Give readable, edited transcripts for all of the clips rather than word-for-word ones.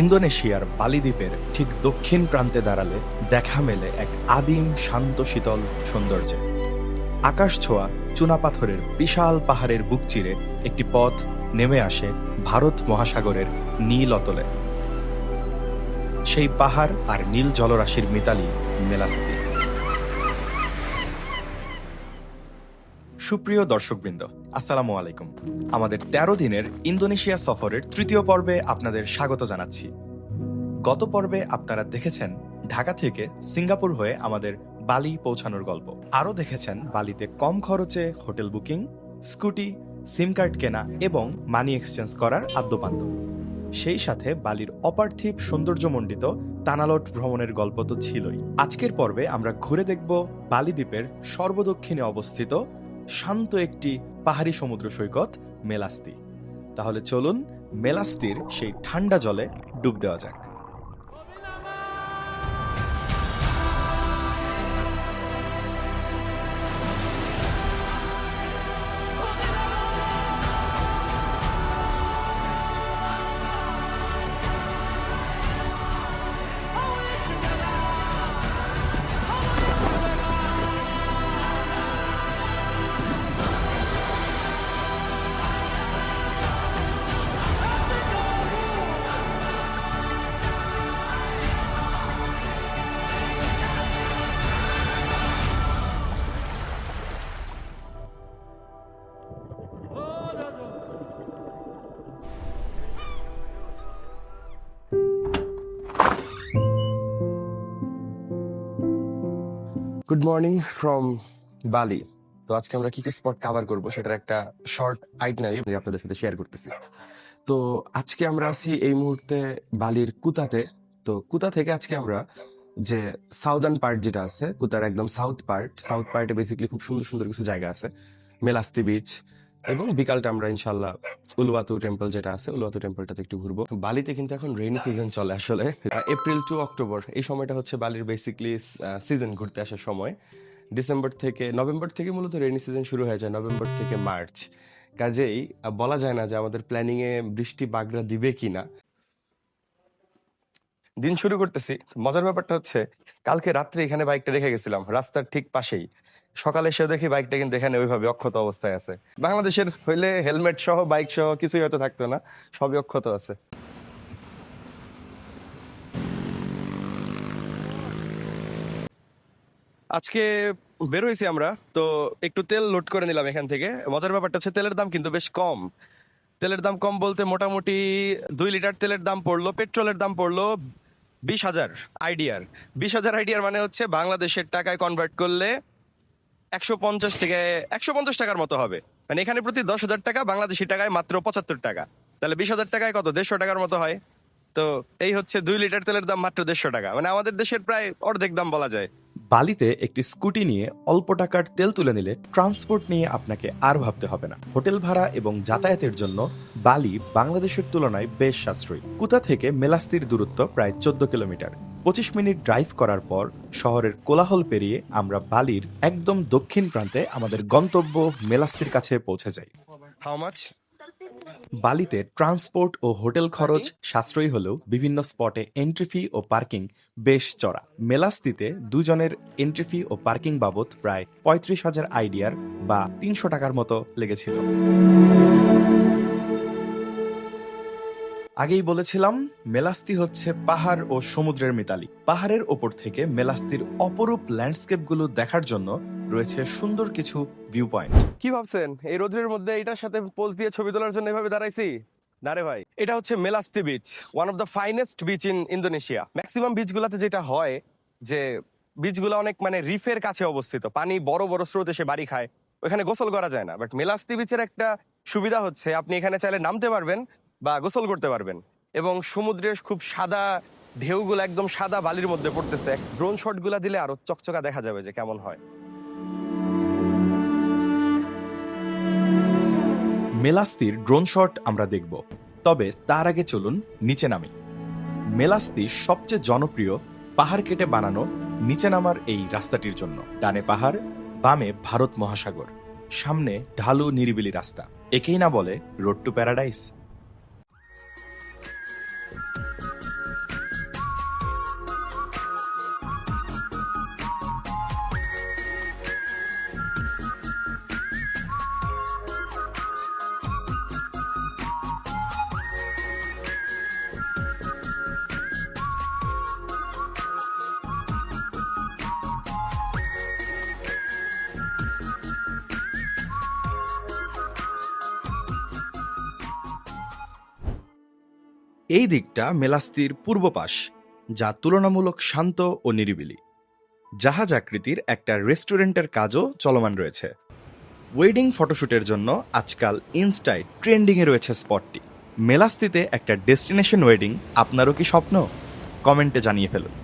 ইন্দোনেশিয়ার বালি দ্বীপের ঠিক দক্ষিণ প্রান্তে দাঁড়ালে দেখা মেলে এক আদিম শান্ত শীতল সৌন্দর্যে। আকাশ ছোঁয়া চুনাপাথরের বিশাল পাহাড়ের বুক চিরে একটি পথ নেমে আসে ভারত মহাসাগরের নীল অতলে। সেই পাহাড় আর নীল জলরাশির মিতালি মেলাস্তি। সুপ্রিয় দর্শকবৃন্দ, আসসালামু আলাইকুম। আমাদের ১৩ দিনের ইন্দোনেশিয়া সফরের তৃতীয় পর্বে আপনাদের স্বাগত জানাচ্ছি। গত পর্বে আপনারা দেখেছেন ঢাকা থেকে সিঙ্গাপুর হয়ে আমাদের বালি পৌঁছানোর গল্প। আরও দেখেছেন বালিতে কম খরচে হোটেল বুকিং, স্কুটি, সিম কার্ড কেনা এবং মানি এক্সচেঞ্জ করার আদ্যপান্ত। সেই সাথে বালির অপার্থিব সৌন্দর্যমণ্ডিত তানালট ভ্রমণের গল্প তো ছিলই। আজকের পর্বে আমরা ঘুরে দেখব বালি দ্বীপের সর্বদক্ষিণে অবস্থিত শান্ত একটি পাহাড়ি সমুদ্র সৈকত মেলাস্তি। তাহলে চলুন মেলাস্তির সেই ঠান্ডা জলে ডুব দেওয়া যাক। গুড মর্নিং ফ্রম বালি। তো আজকে আমরা কি কি স্পট কভার করব সেটার একটা শর্ট আইটিনারি আপনাদের সাথে শেয়ার করতেছি। তো আজকে আমরা আছি এই মুহূর্তে বালির কুতাতে। তো কুতা থেকে আজকে আমরা যে সাউদার্ন পার্ট যেটা আছে, কুতার একদম সাউথ পার্টে বেসিক্যালি খুব সুন্দর সুন্দর কিছু জায়গা আছে, মেলাস্তি বিচ, এবং বিকালটা আমরা ইনশাল্লাহ উলুয়াতু টেম্পল যেটা আছে, উলুয়াতু টেম্পলটাতে একটু ঘুরবো। বালিতে কিন্তু এখন রেইনি সিজন চলে, আসলে এপ্রিল টু অক্টোবর এই সময়টা হচ্ছে বালির বেসিক্যালি সিজন, ঘুরতে আসার সময়। নভেম্বর থেকে মূলত রেইনি সিজন শুরু হয়ে যায়, নভেম্বর থেকে মার্চ। কাজেই বলা যায় না যে আমাদের প্ল্যানিং এ বৃষ্টি বাগড়া দিবে কিনা। দিন শুরু করতেছি। মজার ব্যাপারটা হচ্ছে কালকে রাত্রে এখানে বাইকটা রেখে গেছিলাম রাস্তার ঠিক পাশেই। সকালে এসে দেখি বাইকটা কিন্তু এখানে ওইভাবে অক্ষত অবস্থায় আছে। বাংলাদেশের হইলে হেলমেট সহ বাইক সহ কিছুই হয়তো থাকতো না, সবই অক্ষত আছে। আজকে বের হয়েছি আমরা, তো একটু তেল লোড করে নিলাম এখান থেকে। মজার ব্যাপারটা হচ্ছে তেলের দাম কিন্তু বেশ কম। তেলের দাম কম বলতে মোটামুটি 2 লিটার তেলের দাম পড়লো, পেট্রোলের দাম পড়লো 20,000 আইডিয়ার। 20,000 আইডিয়ার মানে হচ্ছে বাংলাদেশের টাকায় কনভার্ট করলে 150 টাকার মতো হবে। মানে এখানে প্রতি 10,000 টাকা, বাংলাদেশি টাকায় মাত্র 75 টাকা। তাহলে 20,000 টাকায় কত? 150 টাকার মতো হয়। তো এই হচ্ছে 2 লিটার তেলের দাম মাত্র 150 টাকা, মানে আমাদের দেশের প্রায় অর্ধেক দাম বলা যায়। বালিতে একটি স্কুটি নিয়ে অল্প টাকার তেল তুলে নিলে ট্রান্সপোর্ট নিয়ে আপনাকে আর ভাবতে হবে না। হোটেল ভাড়া এবং যাতায়াতের জন্য বালি বাংলাদেশের তুলনায় বেশ সাশ্রয়ী। কুতা থেকে মেলাস্তির দূরত্ব প্রায় 14 কিলোমিটার। 25 মিনিট ড্রাইভ করার পর শহরের কোলাহল পেরিয়ে আমরা বালির একদম দক্ষিণ প্রান্তে আমাদের গন্তব্য মেলাস্তির কাছে পৌঁছে যাই। How much? বালিতে ট্রান্সপোর্ট ও হোটেল খরচ সাশ্রয়ী হলেও বিভিন্ন স্পটে এন্ট্রি ফি ও পার্কিং বেশ চড়া। মেলাস্তিতে দুজনের এন্ট্রি ফি ও পার্কিং বাবদ প্রায় 35,000 আইডিয়ার বা 300 টাকার মতো লেগেছিল। আগেই বলেছিলাম মেলাস্তি হচ্ছে পাহাড় ও সমুদ্রের মিতালি। পাহাড়ের ওপর থেকে মেলাস্তির অপরূপ ল্যান্ডস্কেপগুলো দেখার জন্য রয়েছে সুন্দর কিছু ভিউ পয়েন্ট। কি ভাবছেন এই রোদের মধ্যে এটার সাথে পোজ দিয়ে ছবি তোলার জন্য এভাবে দাঁড়াইছি? না রে ভাই, এটা হচ্ছে Melasti beach, one of the finest beach in Indonesia. Maximum বিচগুলোতে যেটা হয় যে বিচগুলো অনেক মানে রিফের কাছে অবস্থিত, পানি বড় বড় স্রোত এসে বাড়ি খায়, ওখানে গোসল করা যায় না। বাট মেলাস্তি বিচের একটা সুবিধা হচ্ছে আপনি এখানে চাইলে নামতে পারবেন বা গোসল করতে পারবেন, এবং সমুদ্রের খুব সাদা ঢেউগুলো একদম সাদা বালির মধ্যে পড়তেছে। ড্রোন শটগুলা দিলে আরো চকচকা দেখা যাবে যে কেমন হয়। মেলাস্তির ড্রোন শট আমরা দেখব, তবে তার আগে চলুন নিচে নামি। মেলাস্তির সবচেয়ে জনপ্রিয় পাহাড় কেটে বানানো নিচে নামার এই রাস্তাটির জন্য। ডানে পাহাড়, বামে ভারত মহাসাগর, সামনে ঢালু নিরিবিলি রাস্তা। একেই না বলে রোড টু প্যারাডাইস। এই দিকটা মেলাস্তির পূর্ব পাশ, যা তুলনামূলক শান্ত ও নিরিবিলি। জাহাজ আকৃতির একটা রেস্টুরেন্টের কাজও চলমান রয়েছে। ওয়েডিং ফটোশ্যুটের জন্য আজকাল ইনস্টায় ট্রেন্ডিংয়ে রয়েছে স্পটটি। মেলাস্তিতে একটা ডেস্টিনেশন ওয়েডিং আপনারও কি স্বপ্ন? কমেন্টে জানিয়ে ফেলুন।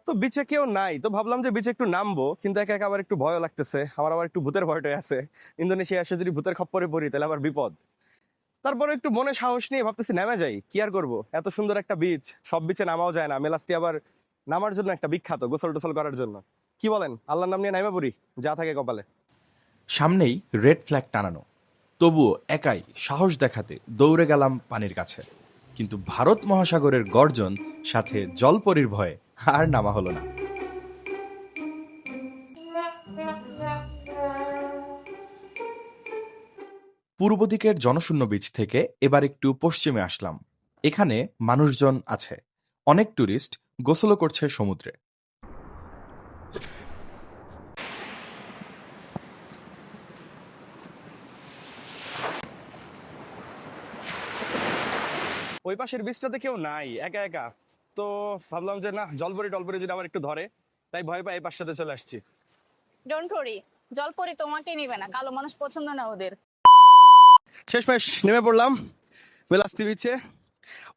তো বিচে কেউ নাই, তো ভাবলাম যে বিচে একটু নামবো, কিন্তু একা একা আবার একটু ভয় লাগতেছে। আমার আবার একটু ভূতের ভয়টাই আছে। ইন্দোনেশিয়া এসে যদি ভূতের খপ্পরে পড়ি তাহলে আমার বিপদ। তারপরে একটু মনে সাহস নিয়ে ভাবতেছি নেমে যাই, কি আর করবো, এত সুন্দর একটা বিচ, সব বিচে নামাও যায় না। মেলাস্তি আবার নামার জন্য একটা বিখ্যাত, গোসল টোসল করার জন্য। কি বলেন, আল্লাহর নাম নিয়ে নামে পড়ি, যা থাকে কপালে। সামনেই রেড ফ্ল্যাগ টানানো, তবুও একাই সাহস দেখাতে দৌড়ে গেলাম পানির কাছে। কিন্তু ভারত মহাসাগরের গর্জন সাথে জলপরীর ভয়ে আর নামা হলো না। পূর্ব দিকের জনশূন্য বিচ থেকে এবার একটু পশ্চিমে আসলাম। এখানে মানুষজন আছে, অনেক টুরিস্ট গোসলও করছে সমুদ্রে। ওই পাশের বিচটাতে কেউ নাই, একা একা। তো ভাবলাম যে না, জলপরি টলপরি যদি আবার একটু ধরে, তাই ভয় পাই এই পাশটাতে চলে আসছি। ডোন্ট ওয়ারি, জলপরি তোমাকে নিবে না, কালো মানুষ পছন্দ না ওদের। শেষমেশ নেমে পড়লাম মেলাস্তি বিচে।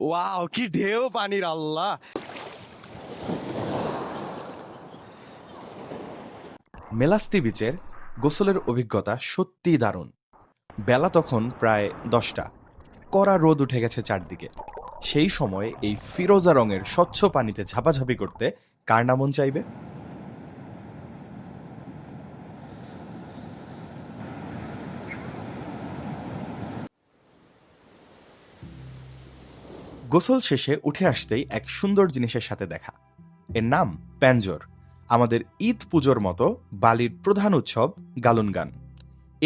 ওয়াও, কি ঢেউ পানির, আল্লাহ! মেলাস্তি বিচের গোসলের অভিজ্ঞতা সত্যিই দারুণ। বেলা তখন প্রায় 10টা, কড়া রোদ উঠে গেছে চারদিকে। সেই সময় এই ফিরোজা রঙের স্বচ্ছ পানিতে ঝাপাঝাপি করতে কার না মন চাইবে? গোসল শেষে উঠে আসতেই এক সুন্দর জিনিসের সাথে দেখা। এর নাম প্যাঞ্জর। আমাদের ঈদ পুজোর মতো বালির প্রধান উৎসব গালুন গান।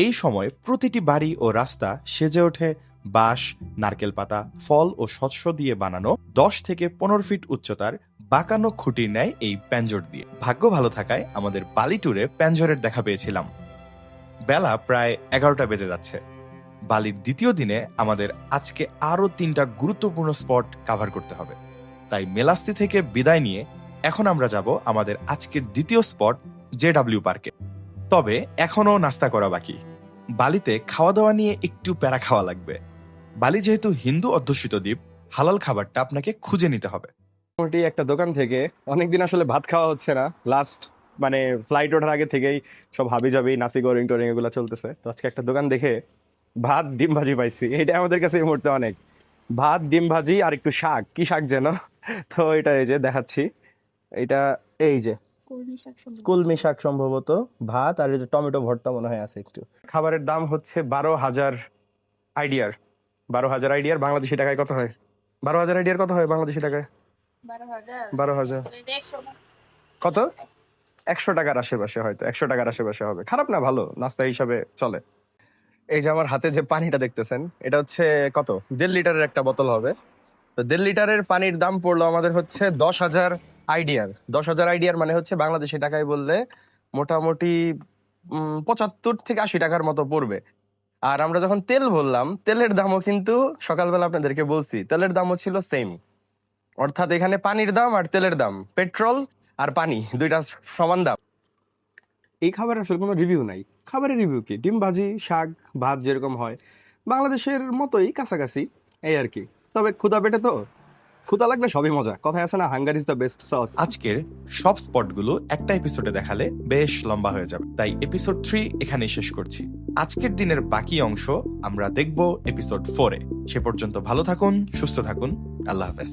এই সময় প্রতিটি বাড়ি ও রাস্তা সেজে ওঠে বাঁশ, নারকেল পাতা, ফল ও শস্য দিয়ে বানানো 10 থেকে 15 ফিট উচ্চতার বাঁকানো খুঁটির ন্যায় এই প্যাঞ্জর দিয়ে। ভাগ্য ভালো থাকায় আমাদের বালি ট্যুরে প্যাঞ্জরের দেখা পেয়েছিলাম। বেলা প্রায় 11টা বেজে যাচ্ছে। বালির দ্বিতীয় দিনে আমাদের আজকে আরো 3টা গুরুত্বপূর্ণ স্পট কভার করতে হবে। তাই মেলাস্তি থেকে বিদায় নিয়ে এখন আমরা যাব আমাদের আজকের দ্বিতীয় স্পট জেডব্লিউ পার্কে। তবে এখনো নাস্তা করা বাকি। বালিতে খাওয়া দাওয়া নিয়ে একটু প্যারা খাওয়া লাগবে। বালি যেহেতু হিন্দু অধ্যুষিত দ্বীপ, হালাল খাবারটা আপনাকে খুঁজে নিতে হবে। মোটামুটি একটা দোকান থেকে অনেকদিন আসলে ভাত খাওয়া হচ্ছে না, লাস্ট মানে ফ্লাইট ওঠার আগে থেকেই সব হাবি জাবি নাসি গোরিং টোরিং এগুলো চলতেছে। তো আজকে একটা দোকান দেখে ভাত ডিম ভাজি পাইছি, এটা আমাদের কাছে এই মুহূর্তে অনেক। ভাত ডিম ভাজি আর একটু শাক, কি শাক যেন, তো এটা এই যে দেখাচ্ছি, এটা এই যে কুলমি শাক সম্ভবত, ভাত আর এই যে টমেটো ভর্তা মনে হয় আছে একটু। খাবারের দাম হচ্ছে 12,000 আইডিয়ার। 12,000 আইডিয়ার বাংলাদেশি টাকায় কত হয়? 12,000 আইডিয়ার কত হয় বাংলাদেশি টাকায়? 12,000 কত? 100 টাকার আশেপাশে, হয়তো 100 টাকার আশেপাশে হবে। খারাপ না, ভালো নাস্তা হিসাবে চলে। এই যে আমার হাতে যে পানিটা দেখতেছেন, এটা হচ্ছে কত, 1.5 লিটারের একটা বোতল হবে। তো 1.5 লিটারের পানির দাম পড়লো আমাদের হচ্ছে 10,000 আইডিয়ার। 10,000 আইডিয়ার মানে হচ্ছে বাংলাদেশি টাকায় বললে মোটামুটি 75 থেকে 80 টাকার মতো পড়বে। আর আমরা যখন তেল বললাম, তেলের দামও কিন্তু সকালবেলা আপনাদেরকে বলছি, তেলের দামও ছিল সেম। অর্থাৎ এখানে পানির দাম আর তেলের দাম, পেট্রোল আর পানি দুইটা সমান দাম। এই খাবারের আসলে কোনো রিভিউ নাই। খাবারের রিভিউ কি, ডিম ভাজি শাক ভাত যেরকম হয় বাংলাদেশের মতোই কাছাকাছি, এই আর কি। তবে ক্ষুধা পেটে তো, ক্ষুধা লাগলে সবই মজা, কথায় আছে না, hunger is the best sauce. আজকের সব স্পটগুলো একটা এপিসোডে দেখালে বেশ লম্বা হয়ে যাবে, তাই এপিসোড 3 এখানেই শেষ করছি। আজকের দিনের বাকি অংশ আমরা দেখব এপিসোড 4-এ। সে পর্যন্ত ভালো থাকুন, সুস্থ থাকুন, আল্লাহ হাফেজ।